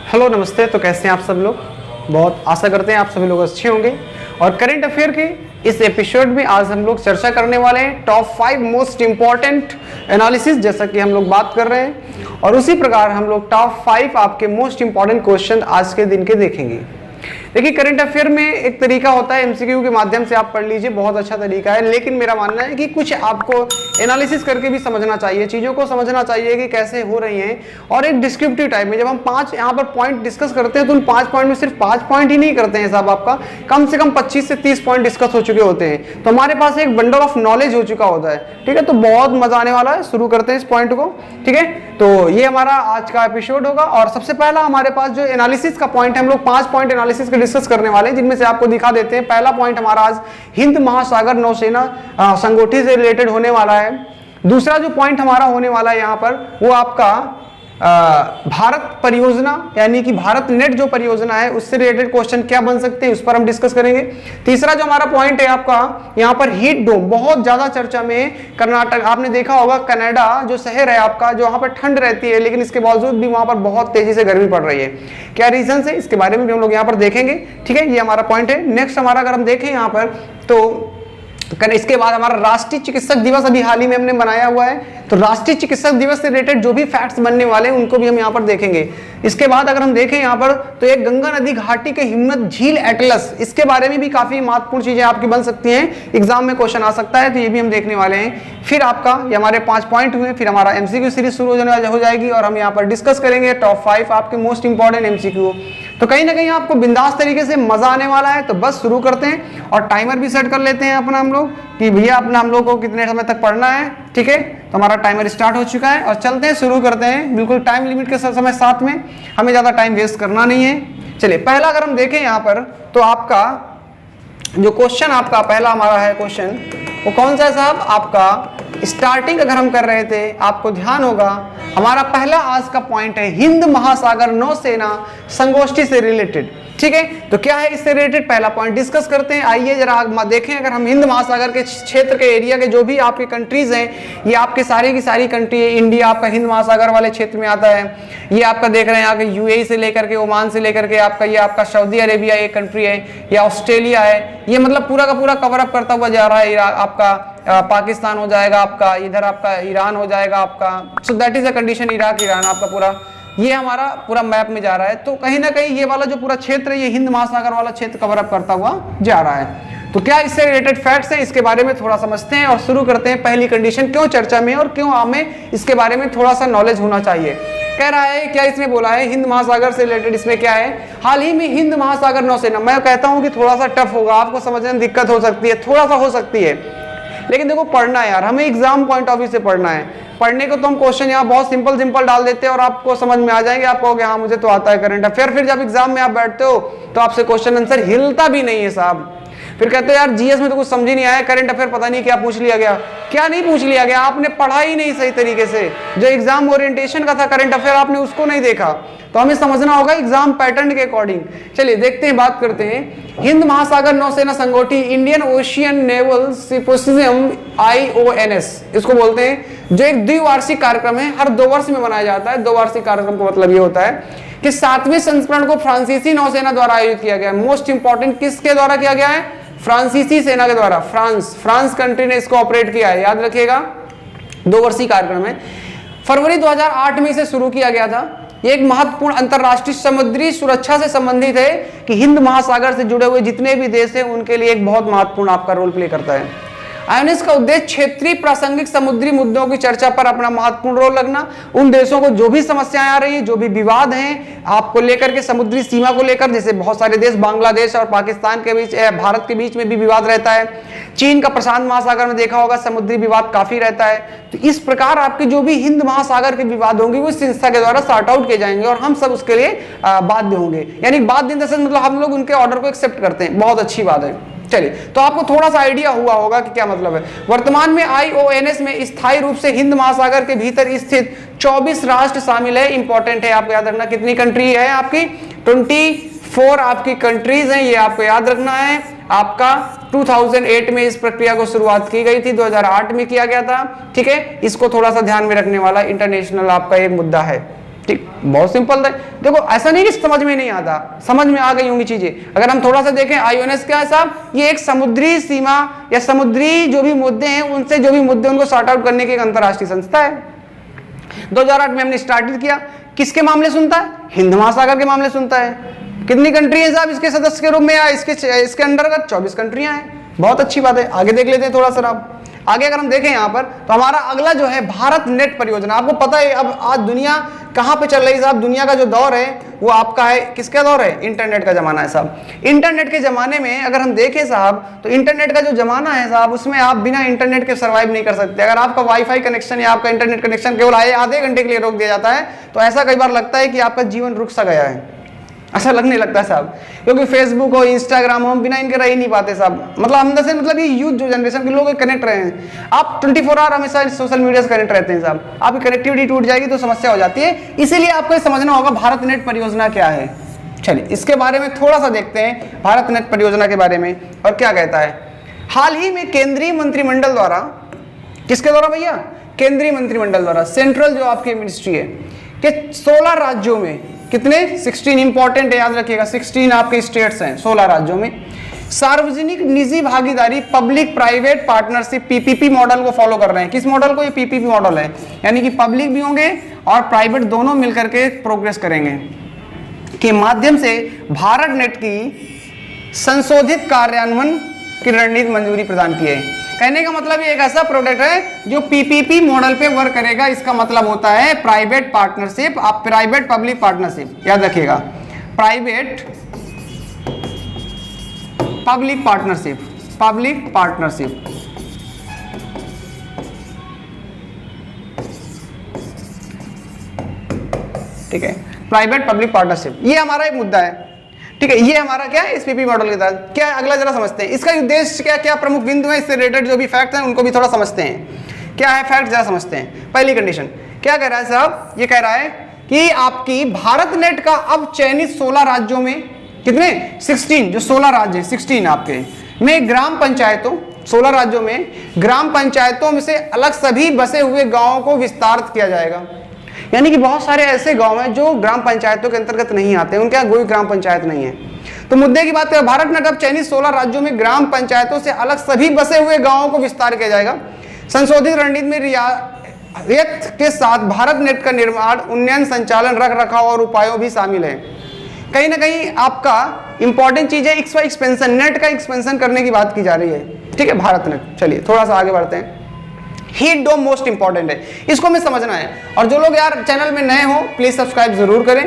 Hello नमस्ते। तो कैसे हैं आप सब लोग? बहुत आशा करते हैं आप सभी लोग अच्छे होंगे। और करंट अफेयर के इस एपिसोड में आज हम लोग चर्चा करने वाले हैं टॉप 5 मोस्ट इंपॉर्टेंट एनालिसिस, जैसा कि हम लोग बात कर रहे हैं। और उसी प्रकार हम लोग टॉप 5 आपके मोस्ट इंपॉर्टेंट क्वेश्चन आज के दिन के देखेंगे। देखिए, करंट अफेयर में एक तरीका होता है एमसीक्यू के माध्यम से आप पढ़ लीजिए, बहुत अच्छा तरीका है। लेकिन मेरा मानना है कि कुछ आपको एनालिसिस करके भी समझना चाहिए, चीज़ों को समझना चाहिए कि कैसे हो रही हैं। और एक डिस्क्रिप्टिव टाइप में जब हम 5 यहाँ पर पॉइंट डिस्कस करते हैं तो उन 5 पॉइंट में सिर्फ 5 पॉइंट ही नहीं करते हैं साहब, आपका कम से कम 25 से 30 पॉइंट डिस्कस हो चुके होते हैं। तो हमारे पास एक बंडल ऑफ नॉलेज हो चुका होता है। ठीक है, तो बहुत मजा आने वाला है। शुरू करते हैं इस पॉइंट को। ठीक है, तो ये हमारा आज का एपिसोड होगा। और सबसे पहला हमारे पास जो एनालिसिस का पॉइंट है, हम लोग 5 पॉइंट एनालिसिस के डिस्कस करने वाले हैं, जिनमें से आपको दिखा देते हैं। पहला पॉइंट हमारा आज हिंद महासागर नौसेना संगोष्ठी से रिलेटेड होने वाला है। दूसरा जो पॉइंट हमारा होने वाला है यहाँ पर वो आपका भारत परियोजना, यानी कि भारत नेट जो परियोजना है उससे रिलेटेड क्वेश्चन क्या बन सकते हैं, उस पर हम डिस्कस करेंगे। तीसरा जो हमारा पॉइंट है आपका यहाँ पर हीट डोम, बहुत ज्यादा चर्चा में कर्नाटक, आपने देखा होगा कनाडा जो शहर है आपका, जो वहां पर ठंड रहती है लेकिन इसके बावजूद भी वहां पर बहुत तेजी से गर्मी पड़ रही है। क्या रीजन है, इसके बारे में भी हम लोग यहाँ पर देखेंगे। ठीक है, ये हमारा पॉइंट है। नेक्स्ट हमारा अगर हम देखें यहाँ पर तो इसके बाद हमारा राष्ट्रीय चिकित्सक दिवस अभी हाल ही में हमने बनाया हुआ है, तो राष्ट्रीय चिकित्सक दिवस से रिलेटेड जो भी फैक्ट्स बनने वाले हैं उनको भी हम यहाँ पर देखेंगे। इसके बाद अगर हम देखें यहाँ पर तो एक गंगा नदी घाटी के हिम्मत झील एटलस, इसके बारे में भी काफी महत्वपूर्ण चीजें आपकी बन सकती हैं, एग्जाम में क्वेश्चन आ सकता है, तो ये भी हम देखने वाले हैं। फिर आपका ये हमारे 5 पॉइंट हुए, फिर हमारा एमसीक्यू सीरीज शुरू हो जाएगी और हम यहाँ पर डिस्कस करेंगे टॉप 5 आपके मोस्ट इंपॉर्टेंट एमसीक्यू। तो कहीं ना कहीं आपको बिंदास तरीके से मजा आने वाला है। तो बस शुरू करते हैं और टाइमर भी सेट कर लेते हैं अपना हम लोग कि भैया अपना हम लोग को कितने समय तक पढ़ना है। ठीक है, तो हमारा टाइमर स्टार्ट हो चुका है और चलते हैं, शुरू करते हैं बिल्कुल टाइम लिमिट के समय साथ में, हमें ज्यादा टाइम वेस्ट करना नहीं है। चलिए, पहला अगर हम देखें यहाँ पर तो आपका जो क्वेश्चन आपका पहला हमारा है क्वेश्चन, वो कौन सा है साहब? आपका स्टार्टिंग अगर हम कर रहे थे, आपको ध्यान होगा हमारा पहला आज का पॉइंट है हिंद महासागर नौसेना संगोष्ठी से रिलेटेड। ठीक है, तो क्या है इससे रिलेटेड पहला पॉइंट डिस्कस करते हैं। आइए जरा देखें, अगर हम हिंद महासागर के क्षेत्र के एरिया के जो भी आपके कंट्रीज हैं, ये आपके सारी की सारी कंट्री है। इंडिया आपका हिंद महासागर वाले क्षेत्र में आता है। ये आपका देख रहे हैं यहाँ के यूएई से लेकर के, ओमान से लेकर के आपका ये आपका सऊदी अरेबिया एक कंट्री है, या ऑस्ट्रेलिया है। ये मतलब पूरा का पूरा कवर अप करता हुआ जा रहा है। आपका पाकिस्तान हो जाएगा, आपका इधर आपका ईरान हो जाएगा आपका, so that is a condition, Iraq Iran आपका पूरा ये हमारा पूरा मैप में जा रहा है। तो कहीं ना कहीं ये वाला जो पूरा क्षेत्र है ये हिंद महासागर वाला क्षेत्र कवर अप करता हुआ जा रहा है। तो क्या इससे रिलेटेड फैक्ट्स हैं, इसके बारे में थोड़ा समझते हैं और शुरू करते हैं। पहली कंडीशन, क्यों चर्चा में और क्यों हमें इसके बारे में थोड़ा सा नॉलेज होना चाहिए। कह रहा है क्या इसमें बोला है हिंद महासागर से रिलेटेड, इसमें क्या है, हाल ही में हिंद महासागर नौसेना, मैं कहता हूं कि थोड़ा सा टफ होगा, आपको समझने में दिक्कत हो सकती है, थोड़ा सा हो सकती है, लेकिन देखो पढ़ना है यार, हमें एग्जाम पॉइंट ऑफ व्यू से पढ़ना है। पढ़ने को तो हम क्वेश्चन यहाँ बहुत सिंपल सिंपल डाल देते हैं और आपको समझ में आ जाएंगे, आप कहोगे हाँ मुझे तो आता है करंट अफेयर। फिर जब एग्जाम में आप बैठते हो तो आपसे क्वेश्चन आंसर हिलता भी नहीं है साहब। फिर कहते हो यार जीएस में तो कुछ समझ ही नहीं आया, करंट अफेयर पता नहीं क्या पूछ लिया गया। क्या नहीं पूछ लिया गया, आपने पढ़ा ही नहीं सही तरीके से। जो एग्जाम ओरिएंटेशन का था करंट अफेयर, आपने उसको नहीं देखा। तो हमें समझना होगा एग्जाम पैटर्न के अकॉर्डिंग। चलिए देखते हैं, बात करते हैं। हिंद महासागर नौसेना संगोष्ठी, इंडियन ओशियन नेवल सिम्पोसियम IONS इसको बोलते हैं, जो एक द्विवार्षिक कार्यक्रम है, हर 2 वर्ष में मनाया जाता है। 2 वार्षिक कार्यक्रम का मतलब ये होता है कि 7वें संस्करण को फ्रांसीसी नौसेना द्वारा आयोजित किया गया है। मोस्ट इंपॉर्टेंट किसके द्वारा किया गया है? फ्रांसीसी सेना के द्वारा। फ्रांस कंट्री ने इसको ऑपरेट किया है, याद रखिएगा। 2 वर्षीय कार्यक्रम है। फरवरी 2008 में इसे शुरू किया गया था। ये एक महत्वपूर्ण अंतरराष्ट्रीय समुद्री सुरक्षा से संबंधित है कि हिंद महासागर से जुड़े हुए जितने भी देश हैं उनके लिए एक बहुत महत्वपूर्ण आपका रोल प्ले करता है। आयोनिस का उद्देश्य क्षेत्रीय प्रासंगिक समुद्री मुद्दों की चर्चा पर अपना महत्वपूर्ण रोल रखना। उन देशों को जो भी समस्याएं आ रही हैं, जो भी विवाद हैं आपको लेकर के, समुद्री सीमा को लेकर, जैसे बहुत सारे देश बांग्लादेश और पाकिस्तान के बीच, भारत के बीच में भी विवाद रहता है। चीन का प्रशांत महासागर में देखा होगा समुद्री विवाद काफी रहता है। तो इस प्रकार आपके जो भी हिंद महासागर के विवाद होंगे वो इस संस्था के द्वारा सॉर्ट आउट किए जाएंगे और हम सब उसके लिए बाध्य होंगे। यानी बाध्य इन द सेंस मतलब हम लोग उनके ऑर्डर को एक्सेप्ट करते हैं। बहुत अच्छी बात है। चलिए, तो आपको थोड़ा सा आइडिया हुआ होगा कि क्या मतलब है। वर्तमान में IONS में स्थायी रूप से हिंद महासागर के भीतर स्थित 24 राष्ट्र शामिल है। इंपॉर्टेंट है, आपको याद रखना कितनी कंट्री है आपकी, 24 आपकी कंट्रीज हैं, ये आपको याद रखना है। आपका 2008 में इस प्रक्रिया को शुरुआत की गई थी, 2008 में किया गया था। ठीक है, इसको थोड़ा सा ध्यान में रखने वाला इंटरनेशनल आपका एक मुद्दा है। ठीक, बहुत सिंपल है। देखो ऐसा नहीं कि समझ में नहीं आता, समझ में आ गई होंगी चीजें। अगर हम थोड़ा सा देखें, आईओएनएस क्या है साहब, ये एक समुद्री सीमा या समुद्री जो भी मुद्दे हैं उनसे जो भी मुद्दे उनको सॉर्ट आउट करने की एक अंतर्राष्ट्रीय संस्था है। 2008 में हमने स्टार्टेड किया, किसके मामले सुनता है, हिंद महासागर के मामले सुनता है। कितनी कंट्री है साहब इसके सदस्य के रूप में, या इसके अंतर्गत 24 कंट्रियां हैं। बहुत अच्छी बात है, आगे देख लेते हैं थोड़ा सा। आप आगे अगर हम देखें यहाँ पर, तो हमारा अगला जो है भारत नेट परियोजना। आपको पता है अब आज दुनिया कहाँ पे चल रही है साहब, दुनिया का जो दौर है वो आपका है, किसका दौर है, इंटरनेट का जमाना है साहब। इंटरनेट के जमाने में अगर हम देखें साहब, तो इंटरनेट का जो जमाना है साहब, उसमें आप बिना इंटरनेट के सर्वाइव नहीं कर सकते। अगर आपका वाईफाई कनेक्शन या आपका इंटरनेट कनेक्शन केवल आधे घंटे के लिए रोक दिया जाता है, तो ऐसा कई बार लगता है कि आपका जीवन रुक सा गया है, ऐसा लगने लगता है साहब। क्योंकि फेसबुक हो, इंस्टाग्राम हो, हम बिना इनके रह ही नहीं पाते साहब। मतलब अंदर से, मतलब ये यूथ जो जनरेशन के लोग कनेक्ट रहे हैं, आप 24 आवर हमेशा सोशल मीडिया से कनेक्ट रहते हैं साहब। आपकी कनेक्टिविटी टूट जाएगी तो समस्या हो जाती है। इसीलिए आपको ये समझना होगा भारत नेट परियोजना क्या है। चलिए इसके बारे में थोड़ा सा देखते हैं, भारत नेट परियोजना के बारे में और क्या कहता है। हाल ही में केंद्रीय मंत्रिमंडल द्वारा, किसके द्वारा भैया, केंद्रीय मंत्रिमंडल द्वारा, सेंट्रल जो आपकी मिनिस्ट्री है, कि 16 राज्यों में, कितने, 16 इंपॉर्टेंट है, याद रखिएगा, 16 आपके स्टेट्स हैं, 16 राज्यों में सार्वजनिक निजी भागीदारी public private partnership PPP model को फॉलो कर रहे हैं। किस मॉडल को, ये पीपीपी मॉडल है, यानी कि पब्लिक भी होंगे और प्राइवेट दोनों मिलकर के प्रोग्रेस करेंगे, के माध्यम से भारत नेट की संशोधित कार्यान्वयन की रणनीति मंजूरी प्रदान की है। कहने का मतलब ये एक ऐसा प्रोडक्ट है जो पीपीपी मॉडल पे वर्क करेगा। इसका मतलब होता है प्राइवेट पार्टनरशिप, आप प्राइवेट पब्लिक पार्टनरशिप, याद रखिएगा, private public partnership, public partnership. ठीक है, प्राइवेट पब्लिक पार्टनरशिप, ये हमारा एक मुद्दा है। ठीक है, ये हमारा क्या है, इस पीपी मॉडल के तहत क्या है, अगला जरा समझते हैं इसका उद्देश्य क्या क्या प्रमुख बिंदु है, इससे रिलेटेड जो भी फैक्ट हैं उनको भी थोड़ा समझते हैं। क्या है फैक्ट, जरा समझते हैं। पहली कंडीशन क्या कह रहा है साहब, ये कह रहा है कि आपकी भारत नेट का अब चयनित 16 राज्यों में, कितने, 16, जो 16 राज्य, 16 आपके में ग्राम पंचायतों, 16 राज्यों में ग्राम पंचायतों में से अलग सभी बसे हुए गांवों को विस्तारित किया जाएगा। यानी कि बहुत सारे ऐसे गांव हैं जो ग्राम पंचायतों के अंतर्गत नहीं आते, उनके यहाँ कोई ग्राम पंचायत नहीं है। तो मुद्दे की बात करें, भारत नेट अब चयनित 16 राज्यों में ग्राम पंचायतों से अलग सभी बसे हुए गांवों को विस्तार किया जाएगा। संशोधित रणनीति में रियायत के साथ भारत नेट का निर्माण, उन्नयन, संचालन, रख रखाव और उपायों भी शामिल है। कहीं ना कहीं आपका इंपॉर्टेंट चीज है एक्सपेंशन, नेट का एक्सपेंशन करने की बात की जा रही है। ठीक है, भारत नेट। चलिए थोड़ा सा आगे बढ़ते हैं। हीट डोम मोस्ट इंपॉर्टेंट है, इसको हमें समझना है। और जो लोग यार चैनल में नए हो प्लीज सब्सक्राइब जरूर करें,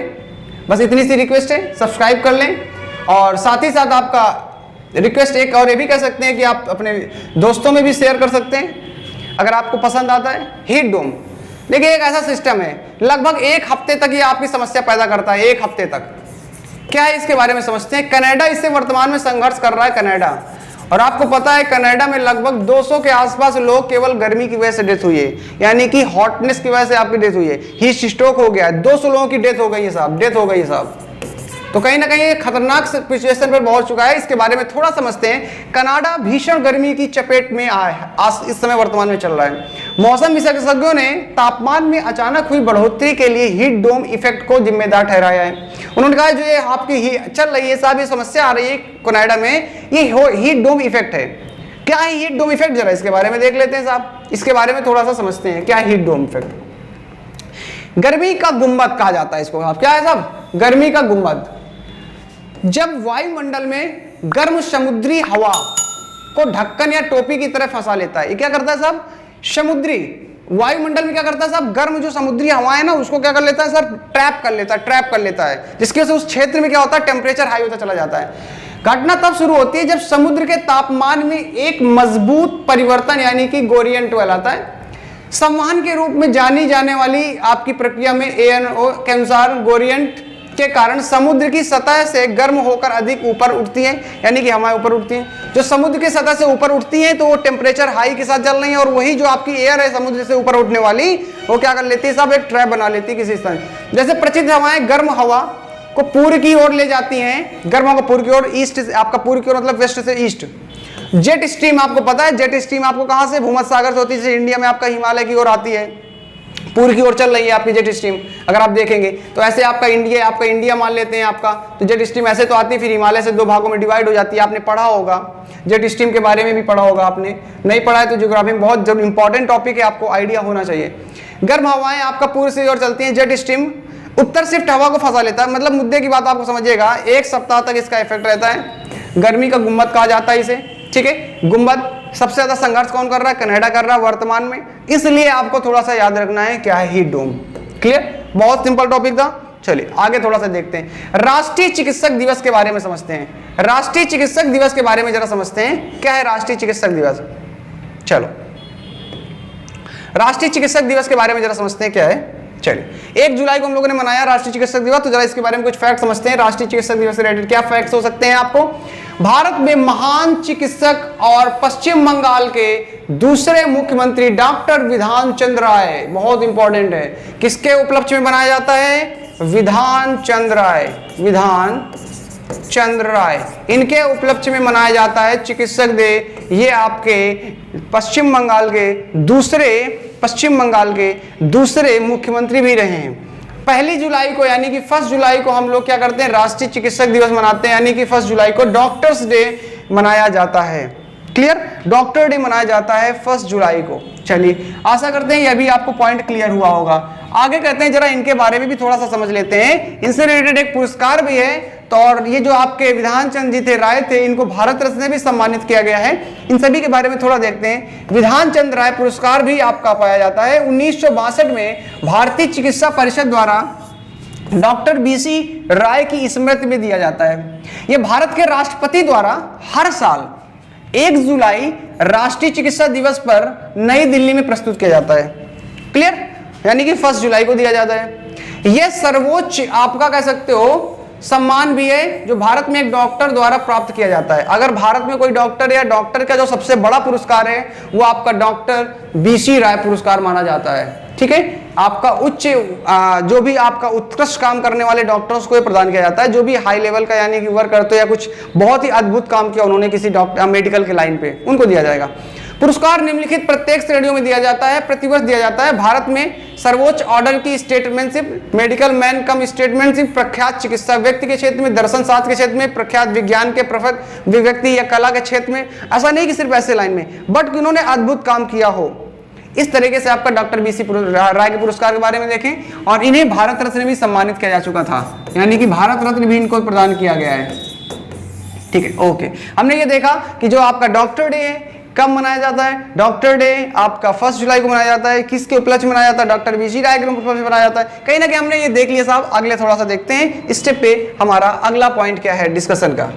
बस इतनी सी रिक्वेस्ट है, सब्सक्राइब कर लें। और साथ ही साथ आपका रिक्वेस्ट एक और ये भी कह सकते हैं कि आप अपने दोस्तों में भी शेयर कर सकते हैं अगर आपको पसंद आता है। हीट डोम देखिए एक ऐसा सिस्टम है, लगभग 1 हफ्ते तक ये आपकी समस्या पैदा करता है, 1 हफ्ते तक। क्या है इसके बारे में समझते हैं। कनाडा इससे वर्तमान में संघर्ष कर रहा है, कनाडा। और आपको पता है कनाडा में लगभग 200 के आसपास लोग केवल गर्मी की वजह से डेथ हुई है, यानी कि हॉटनेस की वजह से आपकी डेथ हुई है, हीट स्ट्रोक हो गया है, 200 लोगों की डेथ हो गई है साहब, डेथ हो गई है साहब। तो कहीं ना कहीं खतरनाक सिचुएशन पर पहुंच चुका है। इसके बारे में थोड़ा समझते हैं। कनाडा भीषण गर्मी की चपेट में इस समय वर्तमान में चल रहा है। मौसम विशेषज्ञों ने तापमान में अचानक हुई बढ़ोतरी के लिए हीट डोम इफेक्ट को जिम्मेदार ठहराया है। उन्होंने कहा जो ये आपकी चल रही है साहब, ये समस्या आ रही है कनाडा में, ये हीट डोम इफेक्ट है। क्या है हीट डोम इफेक्ट, जरा इसके बारे में देख लेते हैं साहब। इसके बारे में थोड़ा सा समझते हैं क्या है हीट डोम इफेक्ट। गर्मी का गुंबद कहा जाता है इसको। क्या है साहब, गर्मी का गुंबद। जब वायुमंडल में गर्म समुद्री हवा को ढक्कन या टोपी की तरह फंसा लेता है, ये क्या करता है साहब, समुद्री वायुमंडल में क्या करता है साहब, गर्म जो समुद्री हवा है ना उसको क्या कर लेता है सर, ट्रैप कर लेता है, जिसकी वजह से उस क्षेत्र में क्या होता है, टेम्परेचर हाई होता चला जाता है। घटना तब शुरू होती है जब समुद्र के तापमान में एक मजबूत परिवर्तन यानी कि ग्रेडियंट कहलाता है। संवहन के रूप में जानी जाने वाली आपकी प्रक्रिया में ANO के अनुसार ग्रेडियंट के कारण समुद्र की सतह से गर्म होकर अधिक ऊपर उठती है, यानी कि हवाएं ऊपर उठती हैं। जो समुद्र की सतह से ऊपर उठती हैं तो वो टेम्परेचर हाई के साथ चल रही है, और वही जो आपकी एयर है समुद्र से ऊपर उठने वाली, वो क्या कर लेती है साहब, एक ट्रैप बना लेती है किसी स्थान। जैसे प्रचलित हवाएं गर्म हवा को पूर्व की ओर ले जाती हैं, गर्म हवा को पूर्व की ओर, ईस्ट आपका पूर्व की ओर मतलब वेस्ट से ईस्ट। जेट स्ट्रीम आपको पता है, जेट स्ट्रीम आपको कहां से, भूमध्य सागर से होती है, जैसे इंडिया में आपका हिमालय की ओर आती है। पूर्व की ओर चल रही है आपकी जेट स्ट्रीम, अगर आप देखेंगे तो ऐसे आपका इंडिया मान लेते हैं आपका, तो जेट स्ट्रीम ऐसे तो आती है, फिर हिमालय से 2 भागों में डिवाइड हो जाती है। आपने पढ़ा होगा जेट स्ट्रीम के बारे में भी पढ़ा होगा, आपने नहीं पढ़ा है तो ज्योग्राफी में बहुत जरूर इंपॉर्टेंट टॉपिक है, आपको आइडिया होना चाहिए। गर्म हवाएं आपका पूर्व से ओर चलती हैं, जेट स्ट्रीम उत्तर शिफ्ट हवा को फंसा लेता है। मतलब मुद्दे की बात आपको समझिएगा, 1 सप्ताह तक इसका इफेक्ट रहता है। गर्मी का गुम्बद कहा जाता है इसे, ठीक है। गुम्बद सबसे ज्यादा संघर्ष कौन कर रहा है? कनाडा कर रहा है वर्तमान में, इसलिए आपको थोड़ा सा याद रखना है क्या है, हीट डोम। क्लियर, बहुत सिंपल टॉपिक था। चलिए आगे थोड़ा सा देखते हैं, राष्ट्रीय चिकित्सक दिवस के बारे में समझते हैं। राष्ट्रीय चिकित्सक दिवस के बारे में जरा समझते हैं, क्या है राष्ट्रीय चिकित्सक दिवस। चलो राष्ट्रीय चिकित्सक दिवस के बारे में जरा समझते हैं क्या है। चलिए 1 जुलाई को हम लोगों ने मनाया राष्ट्रीय चिकित्सक दिवस, तो जरा इसके बारे में कुछ फैक्ट समझते हैं। राष्ट्रीय चिकित्सक दिवस से रिलेटेड क्या फैक्ट्स हो सकते हैं आपको? भारत में महान चिकित्सक और पश्चिम बंगाल के दूसरे मुख्यमंत्री डॉक्टर विधान चंद्र राय, बहुत इंपॉर्टेंट है, किसके उपलक्ष्य में बनाया जाता है? विधान चंद्र राय, विधान चंद्र राय, इनके उपलक्ष्य में मनाया जाता है चिकित्सक डे। ये आपके पश्चिम बंगाल के दूसरे मुख्यमंत्री भी रहे हैं। 1 जुलाई को यानी कि 1 जुलाई को हम लोग क्या करते हैं? राष्ट्रीय चिकित्सक दिवस मनाते हैं, यानी कि 1 जुलाई को डॉक्टर्स डे मनाया जाता है। क्लियर, डॉक्टर डे मनाया जाता है 1 जुलाई को। चलिए आशा करते हैं यह भी आपको पॉइंट क्लियर हुआ होगा। आगे कहते हैं जरा इनके बारे में भी थोड़ा सा समझ लेते हैं। इनसे रिलेटेड एक पुरस्कार भी है, तो और ये जो आपके विधान चंद्र जी थे, राय थे, इनको भारत रत्न से भी सम्मानित किया गया है। इन सभी के बारे में थोड़ा देखते हैं। विधान चंद्र राय पुरस्कार भी आपका पाया जाता है 1962 में भारतीय चिकित्सा परिषद द्वारा डॉक्टर BC राय की स्मृति में दिया जाता है। यह भारत के राष्ट्रपति द्वारा हर साल 1 जुलाई राष्ट्रीय चिकित्सा दिवस पर नई दिल्ली में प्रस्तुत किया जाता है। क्लियर, यानी कि 1 जुलाई को दिया जाता है। यह सर्वोच्च आपका कह सकते हो सम्मान भी है जो भारत में एक डॉक्टर द्वारा प्राप्त किया जाता है। अगर भारत में कोई डॉक्टर या डॉक्टर का जो सबसे बड़ा पुरस्कार है वो आपका डॉक्टर BC राय पुरस्कार माना जाता है। ठीक है, आपका उच्च जो भी आपका उत्कृष्ट काम करने वाले डॉक्टर्स को प्रदान किया जाता है, जो भी हाई लेवल का यानी कि वर्क करते या कुछ बहुत ही अद्भुत काम किया उन्होंने किसी डॉक्टर मेडिकल के लाइन पे, उनको दिया जाएगा। पुरस्कार निम्नलिखित प्रत्येक श्रेणियों में दिया जाता है, प्रतिवर्ष दिया जाता है। भारत में सर्वोच्च ऑर्डर की स्टेटमैनशिप, मेडिकल मैन कम स्टेटमैनशिप, प्रख्यात चिकित्सा व्यक्ति के क्षेत्र में, दर्शन शास्त्र के क्षेत्र में, प्रख्यात विज्ञान के प्रफुल्ल व्यक्ति या कला के क्षेत्र में। ऐसा नहीं कि सिर्फ ऐसे लाइन में, बट उन्होंने अद्भुत काम किया हो। इस तरीके से आपका डॉक्टर BC राय के पुरस्कार के बारे में देखें, और इन्हें भारत रत्न भी सम्मानित किया जा चुका था, यानी कि भारत रत्न भी इनको प्रदान किया गया है। ठीक है, ओके। हमने ये देखा कि जो आपका डॉक्टर डे है कब मनाया जाता है। डॉक्टर डे आपका 1 जुलाई को मनाया जाता है। किसके उपलक्ष्य में मनाया जाता है? डॉक्टर BC राय के उपलक्ष्य में मनाया जाता है। कहीं ना कहीं हमने ये देख लिया साहब। अगले थोड़ा सा देखते हैं स्टेप पे हमारा अगला पॉइंट क्या है डिस्कशन का।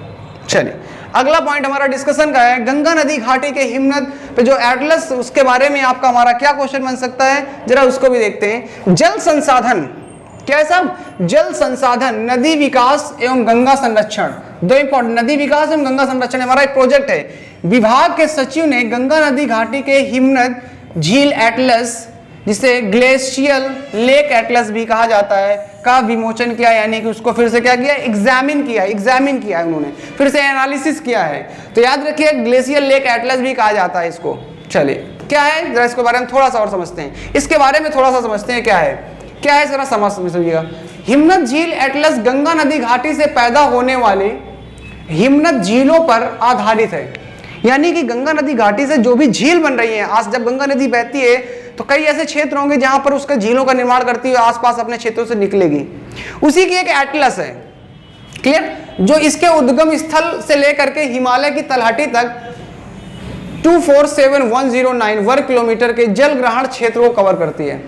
चलिए अगला पॉइंट हमारा डिस्कशन का है गंगा नदी घाटी के हिमनद पे जो एटलस, उसके बारे में आपका हमारा क्या क्वेश्चन बन सकता है, जरा उसको भी देखते हैं। जल संसाधन, क्या है साहब? जल संसाधन, नदी विकास एवं गंगा संरक्षण, दो इंपॉर्टेंट, नदी विकास एवं गंगा संरक्षण हमारा एक प्रोजेक्ट है। विभाग के सचिव ने गंगा नदी घाटी के हिमनद झील एटलस, जिसे ग्लेशियल लेक एटलस भी कहा जाता है, का विमोचन किया, यानी कि उसको फिर से क्या किया? एग्जामिन किया है उन्होंने, फिर से एनालिसिस किया है। तो याद रखिए ग्लेशियल लेक एटलस भी कहा जाता है इसको। चलिए क्या है जरा इसके बारे में थोड़ा सा और समझते हैं। इसके बारे में थोड़ा सा समझते हैं क्या है जरा समझिएगा। हिमनद झील एटलस गंगा नदी घाटी से पैदा होने वाले हिमनद झीलों पर आधारित है, यानी कि गंगा नदी घाटी से जो भी झील बन रही है, आज जब गंगा नदी बहती है तो कई ऐसे क्षेत्र होंगे जहां पर उसका झीलों का निर्माण करती है, आसपास अपने क्षेत्रों से निकलेगी, उसी की एक एटलस है। क्लियर, जो इसके उद्गम स्थल से लेकर के हिमालय की तलहटी तक 247109 वर्ग किलोमीटर के जल ग्रहण क्षेत्र को कवर करती है।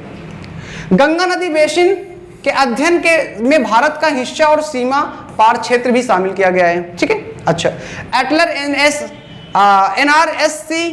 गंगा नदी बेसिन के अध्ययन के में भारत का हिस्सा और सीमा पार क्षेत्र भी शामिल किया गया है। ठीक है, अच्छा। एटलर NRSC,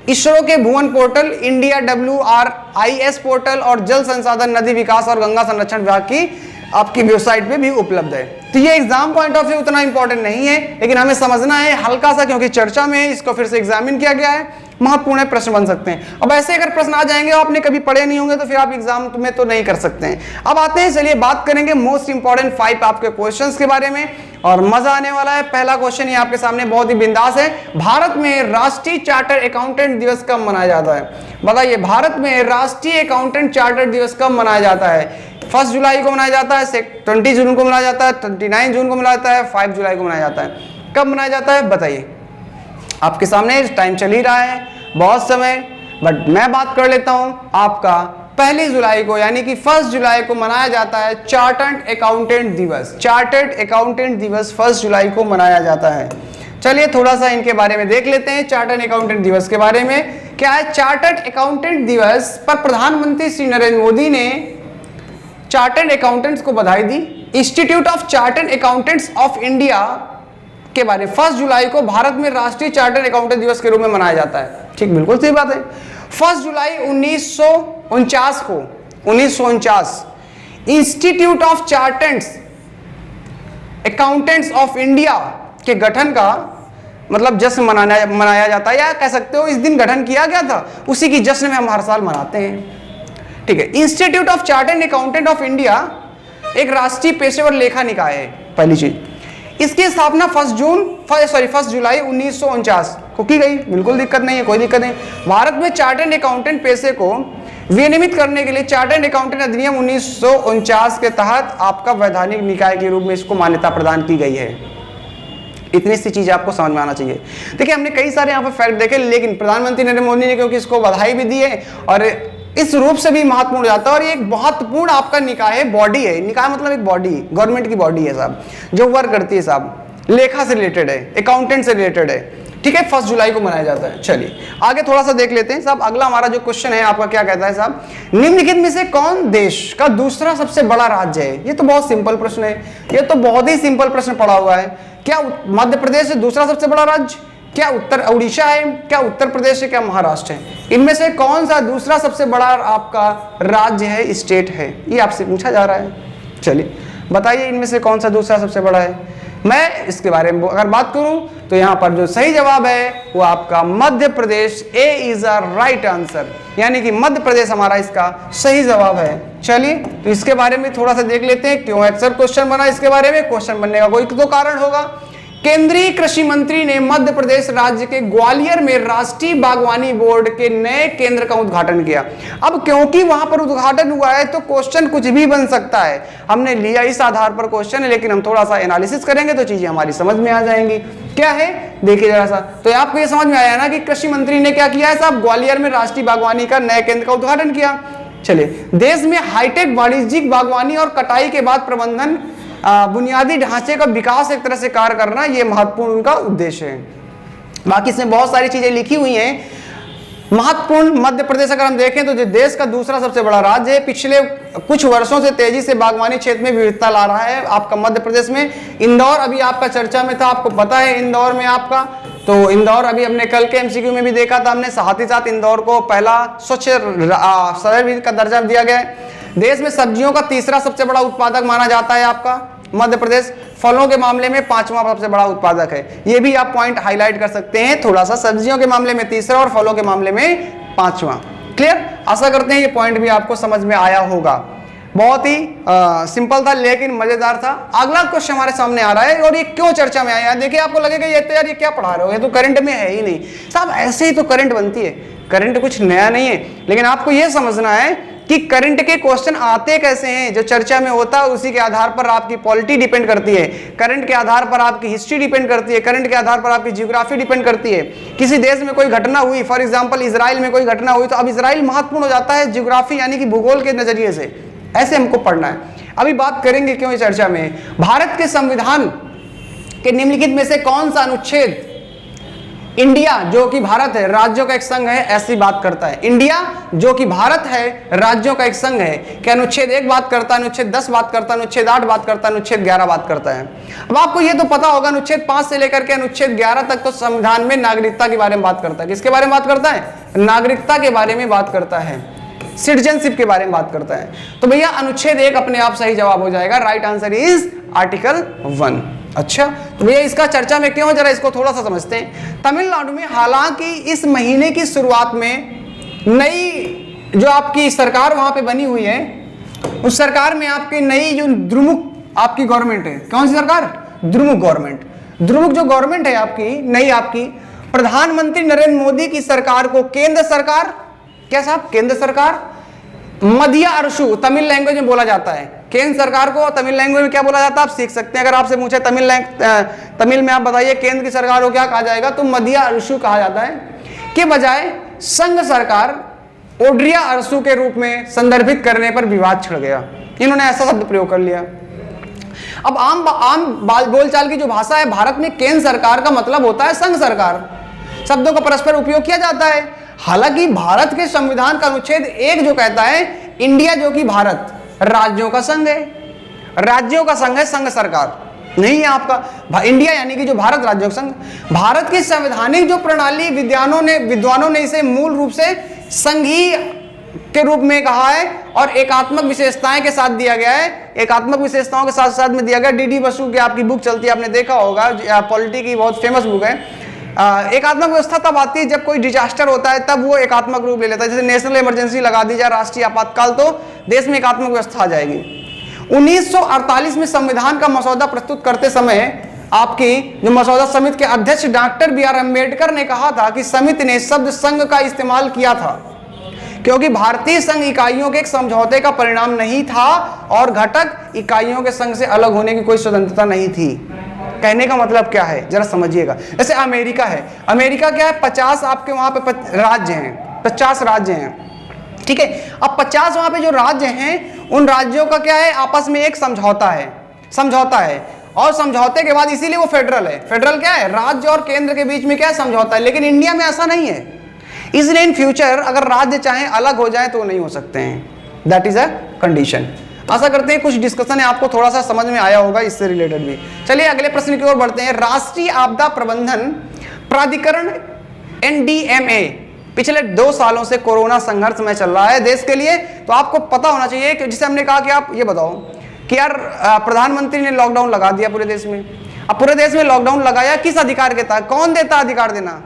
इसरो के भुवन पोर्टल, इंडिया WRIS पोर्टल और जल संसाधन, नदी विकास और गंगा संरक्षण विभाग की आपकी वेबसाइट पे भी उपलब्ध है। तो ये एग्जाम पॉइंट ऑफ व्यू उतना इंपॉर्टेंट नहीं है, लेकिन हमें समझना है हल्का सा, क्योंकि चर्चा में इसको फिर से एग्जामिन किया गया है। महत्वपूर्ण प्रश्न बन सकते हैं। अब ऐसे अगर प्रश्न आ जाएंगे आपने कभी पढ़े नहीं होंगे तो फिर आप एग्जाम में तो नहीं कर सकते हैं। अब आते हैं, चलिए बात करेंगे मोस्ट इंपॉर्टेंट 5 आपके क्वेश्चंस के बारे में और मजा आने वाला है। पहला क्वेश्चन ये आपके सामने बहुत ही बिंदास है। भारत में राष्ट्रीय चार्टर्ड अकाउंटेंट दिवस कब मनाया जाता है? बताइए, भारत में राष्ट्रीय अकाउंटेंट चार्टर्ड दिवस कब मनाया जाता है? 1 जुलाई को मनाया जाता है, 20 जून को मनाया जाता है, 29 जून को मनाया जाता है, 5 जुलाई को मनाया जाता है। कब मनाया जाता है बताइए? आपके सामने टाइम चल ही रहा है, बहुत समय, बट मैं बात कर लेता हूं आपका 1 जुलाई को, यानी कि 1 जुलाई को मनाया जाता है चार्टर्ड अकाउंटेंट दिवस। चार्टर्ड अकाउंटेंट दिवस 1 जुलाई को मनाया जाता है। चलिए थोड़ा सा इनके बारे में देख लेते हैं, चार्टर्ड अकाउंटेंट दिवस के बारे में क्या है। चार्टर्ड अकाउंटेंट दिवस पर प्रधानमंत्री श्री नरेंद्र मोदी ने चार्टर्ड अकाउंटेंट्स को बधाई दी। Institute of chartered accountants of India के बारे में 1 जुलाई को भारत में राष्ट्रीय चार्टर्ड अकाउंटेंट दिवस के रूप में मनाया जाता है। ठीक, बिल्कुल सही बात है। 1 जुलाई 1949 को 1949 institute of chartered accountants of India के गठन का मतलब जश्न मनाया जाता है, या कह सकते हो इस दिन गठन किया गया था, उसी की जश्न में हम हर साल मनाते हैं। ठीक है, institute of chartered accountant of India एक राष्ट्रीय पेशेवर लेखा निकाय है। पहली चीज, इसकी स्थापना 1 जुलाई 1949 को की गई। बिल्कुल दिक्कत नहीं है, कोई दिक्कत नहीं। भारत में चार्टर्ड अकाउंटेंट पेशे को विनियमित करने के लिए चार्टर्ड अकाउंटेंट अधिनियम 1949 के तहत आपका वैधानिक निकाय के रूप में इसको मान्यता प्रदान की गई है। इतनी सी चीज आपको समझ में आना चाहिए। देखिए, हमने कई सारे यहाँ पर फैक्ट देखे, लेकिन प्रधानमंत्री नरेंद्र मोदी ने क्योंकि इसको बधाई भी दी है और इस रूप से भी महत्वपूर्ण जाता है, और ये एक महत्वपूर्ण आपका निकाय है, बॉडी है। निकाय मतलब एक बॉडी, गवर्नमेंट की बॉडी है साहब, जो वर्क करती है साहब, लेखा से रिलेटेड है, अकाउंटेंट से रिलेटेड है। ठीक है, 1 जुलाई को मनाया जाता है। चलिए आगे थोड़ा सा देख लेते हैं साहब। अगला हमारा जो क्वेश्चन है आपका क्या कहता है साहब, निम्नलिखित में से कौन देश का दूसरा सबसे बड़ा राज्य है? ये तो बहुत सिंपल प्रश्न है, ये तो बहुत ही सिंपल प्रश्न पड़ा हुआ है। क्या मध्य प्रदेश है दूसरा सबसे बड़ा राज्य? क्या उत्तर उड़ीसा है? क्या उत्तर प्रदेश है? क्या महाराष्ट्र है? इनमें से कौन सा दूसरा सबसे बड़ा आपका राज्य है, स्टेट है? ये आपसे पूछा जा रहा है। चलिए बताइए, इनमें से कौन सा दूसरा सबसे बड़ा है? मैं इसके बारे में अगर बात करूं तो यहां पर जो सही जवाब है वो आपका मध्य प्रदेश। ए इज अ राइट आंसर, यानी कि मध्य प्रदेश हमारा इसका सही जवाब है। चलिए तो इसके बारे में थोड़ा सा देख लेते हैं, क्यों अक्सर क्वेश्चन बना इसके बारे में। क्वेश्चन बनने का कोई तो कारण होगा। केंद्रीय कृषि मंत्री ने मध्य प्रदेश राज्य के ग्वालियर में राष्ट्रीय बागवानी बोर्ड के नए केंद्र का उद्घाटन किया। अब क्योंकि वहां पर उद्घाटन हुआ है तो क्वेश्चन कुछ भी बन सकता है, हमने लिया इस आधार पर क्वेश्चन है, लेकिन हम थोड़ा सा एनालिसिस करेंगे तो चीजें हमारी समझ में आ जाएंगी। क्या है देखिए जरा सा, तो आपको ये समझ में आया ना कि कृषि मंत्री ने क्या किया है साहब, ग्वालियर में राष्ट्रीय बागवानी का नए केंद्र का उद्घाटन किया। चलिए, देश में हाईटेक वाणिज्यिक बागवानी और कटाई के बाद प्रबंधन बुनियादी ढांचे का विकास एक तरह से कार्य करना, यह महत्वपूर्ण उनका उद्देश्य है। बाकी इसमें बहुत सारी चीजें लिखी हुई हैं महत्वपूर्ण। मध्य प्रदेश अगर हम देखें तो जो देश का दूसरा सबसे बड़ा राज्य है, पिछले कुछ वर्षों से तेजी से बागवानी क्षेत्र में विविधता ला रहा है आपका मध्य प्रदेश में। इंदौर अभी आपका चर्चा में था, आपको पता है इंदौर में आपका, तो इंदौर अभी हमने कल के एमसीक्यू में भी देखा था हमने, साथ ही साथ इंदौर को पहला स्वच्छ शहर का दर्जा दिया गया है। देश में सब्जियों का तीसरा सबसे बड़ा उत्पादक माना जाता है आपका मध्य प्रदेश। फलों के मामले में 5वां सबसे बड़ा उत्पादक है, ये भी आप पॉइंट हाईलाइट कर सकते हैं थोड़ा सा। सब्जियों के मामले में तीसरा और फलों के मामले में 5वां। क्लियर? आशा करते हैं ये पॉइंट भी आपको समझ में आया होगा। बहुत ही सिंपल था लेकिन मजेदार था। अगला क्वेश्चन हमारे सामने आ रहा है और ये क्यों चर्चा में आया है। देखिए आपको लगेगा ये तो यार ये क्या पढ़ा रहे हो, ये तो करंट में है ही नहीं साहब। ऐसे ही तो करंट बनती है, करंट कुछ नया नहीं है, लेकिन आपको ये समझना है कि करंट के क्वेश्चन आते कैसे हैं। जो चर्चा में होता है उसी के आधार पर आपकी पॉलिटी डिपेंड करती है, करंट के आधार पर आपकी हिस्ट्री डिपेंड करती है, करंट के आधार पर आपकी ज्योग्राफी डिपेंड करती है। किसी देश में कोई घटना हुई, फॉर एग्जांपल इजराइल में कोई घटना हुई, तो अब इजराइल महत्वपूर्ण हो जाता है ज्योग्राफी यानी कि भूगोल के नजरिए से। ऐसे हमको पढ़ना है। अभी बात करेंगे क्यों इस चर्चा में, भारत के संविधान के निम्नलिखित में से कौन सा अनुच्छेद इंडिया जो कि भारत है राज्यों का एक संघ है ऐसी बात करता है। इंडिया जो कि भारत है राज्यों का एक संघ है, क्या अनुच्छेद 1 बात करता है, अनुच्छेद 10 बात करता है, अनुच्छेद 8 बात करता है, अनुच्छेद 11 बात करता है। अब आपको यह तो पता होगा अनुच्छेद 5 से लेकर के अनुच्छेद 11 तक तो संविधान में नागरिकता के बारे में बात करता है। किसके बारे में बात करता है? नागरिकता के बारे में बात करता है, सिटीजनशिप के बारे में बात करता है। तो भैया अनुच्छेद 1 अपने आप सही जवाब हो जाएगा। Right answer is article 1। अच्छा, भैया इसका चर्चा में क्यों, जरा इसको थोड़ा सा समझते हैं। तमिलनाडु में हालांकि इस महीने की शुरुआत में नई जो आपकी सरकार वहां पे बनी हुई है, उस सरकार में आपकी नई जो द्रुमुक आपकी गवर्नमेंट है, कौन सी सरकार? द्रुमुक गवर्नमेंट। द्रुमुक जो गवर्नमेंट है आपकी नई, आपकी प्रधानमंत्री नरेंद्र मोदी की सरकार को केंद्र सरकार, क्या साहब, केंद्र सरकार मध्य अरशु तमिल लैंग्वेज में बोला जाता है। केंद्र सरकार को तमिल लैंग्वेज में क्या बोला जाता है आप सीख सकते हैं। अगर आपसे पूछे तमिल में आप बताइए केंद्र की सरकार को क्या कहा जाएगा, तो मध्य अरशु कहा जाता है, के बजाय संघ सरकार ओड्रिया अरशु के रूप में संदर्भित करने पर विवाद छिड़ गया। इन्होंने ऐसा शब्द प्रयोग कर लिया। अब आम बोलचाल की जो भाषा है भारत में, केंद्र सरकार का मतलब होता है संघ सरकार, शब्दों का परस्पर उपयोग किया जाता है। हालांकि भारत के संविधान का अनुच्छेद 1 जो कहता है इंडिया जो कि भारत राज्यों का संघ है, राज्यों का संघ है, संघ सरकार नहीं है आपका। इंडिया यानी कि जो भारत राज्यों का संघ, भारत की संवैधानिक जो प्रणाली विद्वानों ने इसे मूल रूप से संघीय के रूप में कहा है और एकात्मक विशेषताएं के साथ दिया गया है। एकात्मक विशेषताओं के साथ साथ में दिया गया। डी बसु की आपकी बुक चलती है, आपने देखा होगा, पॉलिटी की बहुत फेमस बुक है। एकात्मक व्यवस्था तब आती है जब कोई डिजास्टर होता है, तब वो एकात्मक रूप ले लेता है। जैसे नेशनल इमरजेंसी लगा दी जाए, राष्ट्रीय आपातकाल, तो देश में एकात्मक व्यवस्था आ जाएगी। 1948 में संविधान का मसौदा प्रस्तुत करते समय आपकी जो मसौदा समिति के अध्यक्ष डॉक्टर बी आर अम्बेडकर ने कहा था कि समिति ने शब्द संघ का इस्तेमाल किया था क्योंकि भारतीय संघ इकाइयों के एक समझौते का परिणाम नहीं था और घटक इकाइयों के संघ से अलग होने की कोई स्वतंत्रता नहीं थी। कहने का मतलब क्या है जरा समझिएगा। जैसे अमेरिका है, अमेरिका क्या है, 50 आपके वहां पे राज्य हैं, 50 राज्य हैं, ठीक है। अब 50 वहां पे जो राज्य हैं, उन राज्यों का क्या है, आपस में एक समझौता है और समझौते के बाद इसीलिए वो फेडरल है। फेडरल क्या है, राज्य और केंद्र के बीच में क्या है, समझौता है। लेकिन इंडिया में ऐसा नहीं है, इसलिए इन फ्यूचर अगर राज्य चाहे अलग हो जाए तो नहीं हो सकते हैं। That is a condition. आशा करते हैं कुछ डिस्कशन है आपको थोड़ा सा समझ में आया होगा इससे रिलेटेड भी। चलिए अगले प्रश्न की ओर बढ़ते हैं। राष्ट्रीय आपदा प्रबंधन प्राधिकरण NDMA पिछले 2 सालों से कोरोना संघर्ष में चल रहा है देश के लिए। तो आपको पता होना चाहिए कि जिसे हमने कहा कि आप ये बताओ कि यार प्रधानमंत्री ने लॉकडाउन लगा दिया पूरे देश में। अब पूरे देश में लॉकडाउन लगाया किस अधिकार के तहत, कौन देता अधिकार देना,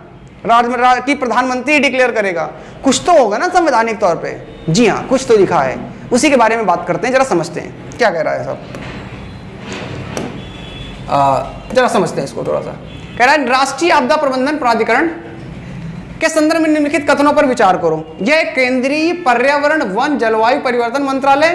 राज्य की प्रधानमंत्री डिक्लेयर करेगा, कुछ तो होगा ना संवैधानिक तौर पे। जी हाँ, कुछ तो लिखा है, उसी के बारे में बात करते हैं, जरा समझते हैं क्या कह रहा है सब। जरा समझते हैं इसको थोड़ा सा। कह रहा है राष्ट्रीय आपदा प्रबंधन प्राधिकरण के संदर्भ में निम्नलिखित कथनों पर विचार करो। यह केंद्रीय पर्यावरण वन जलवायु परिवर्तन मंत्रालय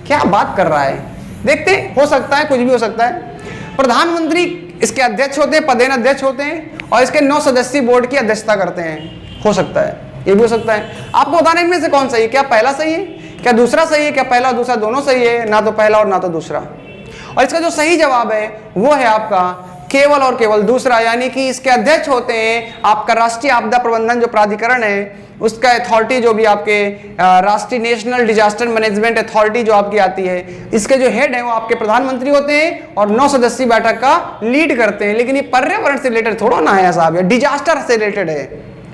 क्या बात कर रहा है, देखते हो सकता है कुछ भी हो सकता है। प्रधानमंत्री इसके अध्यक्ष होते हैं, पदेन अध्यक्ष होते हैं और इसके 9 सदस्यीय बोर्ड की अध्यक्षता करते हैं। हो सकता है, ये भी हो सकता है। आपको बताना इनमें से कौन सही है, क्या पहला सही है, क्या दूसरा सही है, क्या पहला दूसरा दोनों सही है, ना तो पहला और ना तो दूसरा। और इसका जो सही जवाब है वो है आपका केवल और केवल दूसरा, यानी कि इसके अध्यक्ष होते हैं आपका राष्ट्रीय आपदा प्रबंधन जो प्राधिकरण है, उसका अथॉरिटी जो भी आपके राष्ट्रीय नेशनल डिजास्टर मैनेजमेंट अथॉरिटी जो आपकी आती है, इसके जो हेड है वो आपके प्रधानमंत्री होते हैं और 9 सदस्यीय बैठक का लीड करते हैं। लेकिन ये पर्यावरण से रिलेटेड थोड़ा ना है साहब, ये डिजास्टर से रिलेटेड है,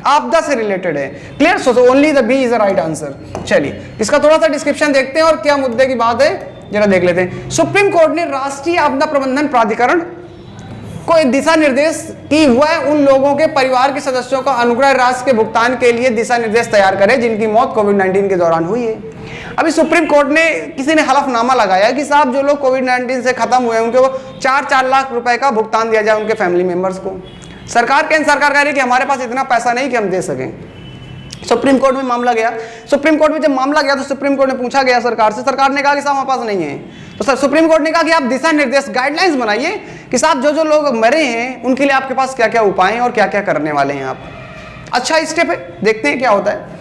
आपदा से रिलेटेड है। Clear, so only the B is the right answer. चलिए इसका थोड़ा सा डिस्क्रिप्शन देखते हैं और क्या मुद्दे की बात है जरा देख लेते हैं। सुप्रीम कोर्ट ने राष्ट्रीय आपदा प्रबंधन प्राधिकरण को दिशा निर्देश कि वह उन लोगों के परिवार के सदस्यों का अनुग्रह राशि के भुगतान के लिए दिशा निर्देश तैयार करे जिनकी मौत कोविड-19 के दौरान हुई है। अभी सुप्रीम कोर्ट ने किसी ने हलफनामा लगाया कि साहब जो लोग कोविड-19 से खत्म हुए उनको 4-4 लाख रुपए का भुगतान दिया जाए उनके फैमिली मेंबर्स को। सरकार कह रही है कि हमारे पास इतना पैसा नहीं कि हम दे सकें। सुप्रीम कोर्ट में मामला गया। सुप्रीम कोर्ट में जब मामला गया तो सुप्रीम कोर्ट ने पूछा गया सरकार से, सरकार ने कहा कि साहब हमारे पास नहीं है। तो सर सुप्रीम कोर्ट ने कहा कि आप दिशा निर्देश गाइडलाइंस बनाइए कि साहब जो लोग मरे हैं उनके लिए आपके पास क्या क्या उपाय हैं और क्या क्या करने वाले हैं आप। अच्छा स्टेप है, देखते हैं क्या होता है।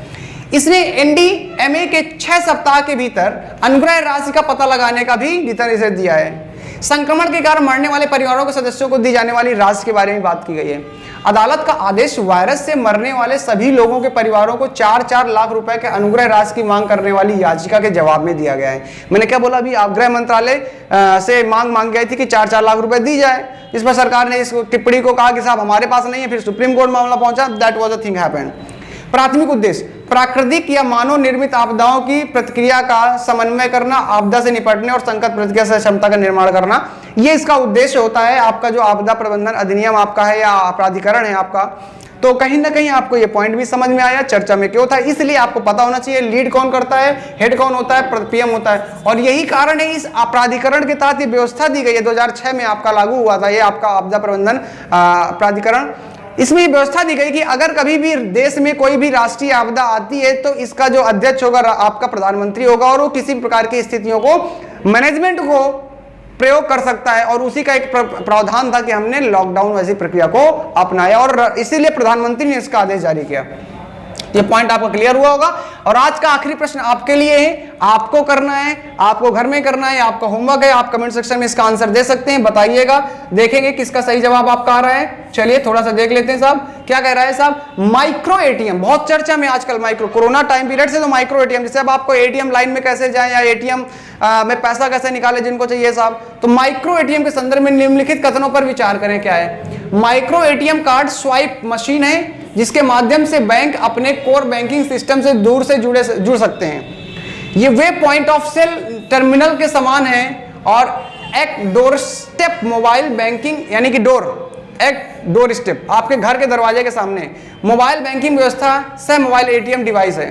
इसने NDMA के 6 सप्ताह के भीतर अनुग्रह राशि का पता लगाने का भी दिशा निर्देश दिया है। संक्रमण के कारण मरने वाले परिवारों के सदस्यों को दी जाने वाली राशि के बारे में बात की गई है। अदालत का आदेश वायरस से मरने वाले सभी लोगों के परिवारों को 4-4 लाख रुपए के अनुग्रह राशि की मांग करने वाली याचिका के जवाब में दिया गया है। मैंने क्या बोला अभी, गृह मंत्रालय से मांग गई थी कि 4-4 लाख रुपए दी जाए। इस पर सरकार ने इस टिप्पणी को कहा कि साहब हमारे पास नहीं है। फिर सुप्रीम कोर्ट मामला पहुंचा, that was a thing happened. प्राथमिक उद्देश्य प्राकृतिक या मानव निर्मित आपदाओं की प्रतिक्रिया का समन्वय करना, आपदा से निपटने और संकट प्रतिक्रिया से क्षमता का निर्माण करना, ये इसका उद्देश्य होता है। आपका जो आपदा प्रबंधन अधिनियम आपका है या प्राधिकरण है आपका, तो कहीं ना कहीं आपको ये पॉइंट भी समझ में आया, चर्चा में क्यों था, इसलिए आपको पता होना चाहिए लीड कौन करता है, हेड कौन होता है, पीएम होता है। और यही कारण है इस प्राधिकरण के तहत ये व्यवस्था दी गई है, 2006 में आपका लागू हुआ था ये आपका आपदा प्रबंधन प्राधिकरण। इसमें ये व्यवस्था दी गई कि अगर कभी भी देश में कोई भी राष्ट्रीय आपदा आती है तो इसका जो अध्यक्ष होगा आपका प्रधानमंत्री होगा, और वो किसी प्रकार की स्थितियों को मैनेजमेंट को प्रयोग कर सकता है। और उसी का एक प्रावधान था कि हमने लॉकडाउन वैसी प्रक्रिया को अपनाया और इसीलिए प्रधानमंत्री ने इसका आदेश जारी किया। ये पॉइंट आपको क्लियर हुआ होगा। और आज का आखिरी प्रश्न आपके लिए है, आपको करना है, आपको घर में करना है, आपका होमवर्क है, आप कमेंट सेक्शन में इसका आंसर दे सकते हैं, बताइएगा, देखेंगे किसका सही जवाब आपका आ रहा है। चलिए थोड़ा सा देख लेते हैं साहब, क्या कह रहा है साहब। माइक्रो एटीएम बहुत चर्चा में आजकल, माइक्रो कोरोना टाइम पीरियड से तो माइक्रो एटीएम, जैसे अब आपको एटीएम लाइन में कैसे जाए या एटीएम में पैसा कैसे निकाले जिनको चाहिए साहब, तो माइक्रो एटीएम के संदर्भ में निम्नलिखित कथनों पर विचार करें। क्या है micro ATM card? Swipe machine है जिसके माध्यम से बैंक अपने कोर बैंकिंग सिस्टम से दूर से जुड़ सकते हैं। ये वे पॉइंट ऑफ सेल टर्मिनल के समान है और एक डोर स्टेप मोबाइल बैंकिंग, यानी कि एक डोर स्टेप आपके घर के दरवाजे के सामने मोबाइल बैंकिंग व्यवस्था सह मोबाइल एटीएम डिवाइस है।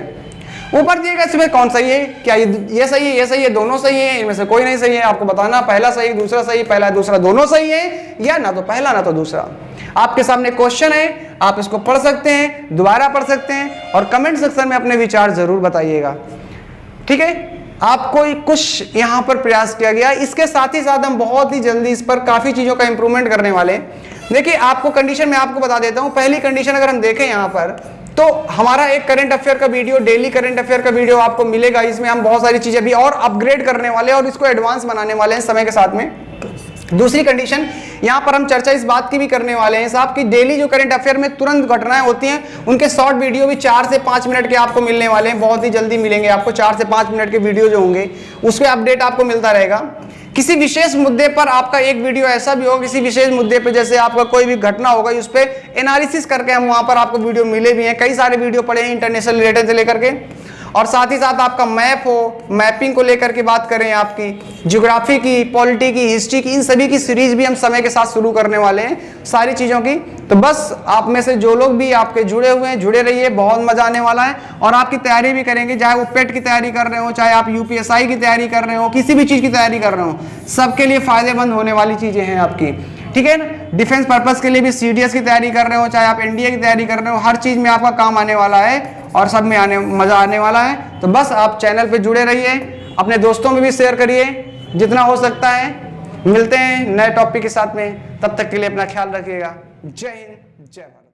ऊपर दिए गए इसमें कौन सही है? क्या ये सही है, ये सही है, दोनों सही है, इनमें से कोई नहीं सही है? आपको बताना पहला सही, दूसरा सही, पहला दूसरा दोनों सही है, या ना तो पहला ना तो दूसरा। आपके सामने क्वेश्चन है, आप इसको पढ़ सकते हैं, दोबारा पढ़ सकते हैं और कमेंट सेक्शन में अपने विचार जरूर बताइएगा। ठीक है, आपको कुछ यहाँ पर प्रयास किया गया। इसके साथ ही साथ हम बहुत ही जल्दी इस पर काफी चीजों का इंप्रूवमेंट करने वाले हैं। देखिए आपको कंडीशन मैं आपको बता देता हूँ। पहली कंडीशन अगर हम देखें यहाँ पर, तो हमारा एक करंट अफेयर का वीडियो, डेली करंट अफेयर का वीडियो आपको मिलेगा। इसमें हम बहुत सारी चीजें भी और अपग्रेड करने वाले हैं और इसको एडवांस बनाने वाले हैं समय के साथ में। दूसरी कंडीशन यहाँ पर हम चर्चा इस बात की भी करने वाले हैं साहब कि डेली जो करंट अफेयर में तुरंत घटनाएं होती हैं उनके शॉर्ट वीडियो भी 4 से 5 मिनट के आपको मिलने वाले हैं। बहुत ही जल्दी मिलेंगे आपको 4 से 5 मिनट के वीडियो जो होंगे उस पर अपडेट आपको मिलता रहेगा। किसी विशेष मुद्दे पर आपका एक वीडियो ऐसा भी होगा, किसी विशेष मुद्दे पे जैसे आपका कोई भी घटना होगा उस पर एनालिसिस करके हम वहां पर आपको वीडियो मिले भी हैं। कई सारे वीडियो पड़े हैं इंटरनेशनल रिलेटेड से लेकर के, और साथ ही साथ आपका मैप हो, मैपिंग को लेकर के बात करें, आपकी ज्योग्राफी की, पॉलिटी की, हिस्ट्री की, इन सभी की सीरीज भी हम समय के साथ शुरू करने वाले हैं सारी चीज़ों की। तो बस आप में से जो लोग भी आपके जुड़े हुए हैं जुड़े रहिए, बहुत मजा आने वाला है। और आपकी तैयारी भी करेंगे, चाहे वो पेट की तैयारी कर रहे हो, चाहे आप यूपीएसआई की तैयारी कर रहे हो, किसी भी चीज़ की तैयारी कर रहे हो, सबके लिए फायदेमंद होने वाली चीज़ें हैं आपकी। ठीक है ना, डिफेंस पर्पस के लिए भी सीडीएस की तैयारी कर रहे हो, चाहे आप एनडीए की तैयारी कर रहे हो, हर चीज़ में आपका काम आने वाला है और सब में मजा आने वाला है। तो बस आप चैनल पे जुड़े रहिए, अपने दोस्तों में भी शेयर करिए जितना हो सकता है। मिलते हैं नए टॉपिक के साथ में, तब तक के लिए अपना ख्याल रखिएगा। जय हिंद, जय भारत।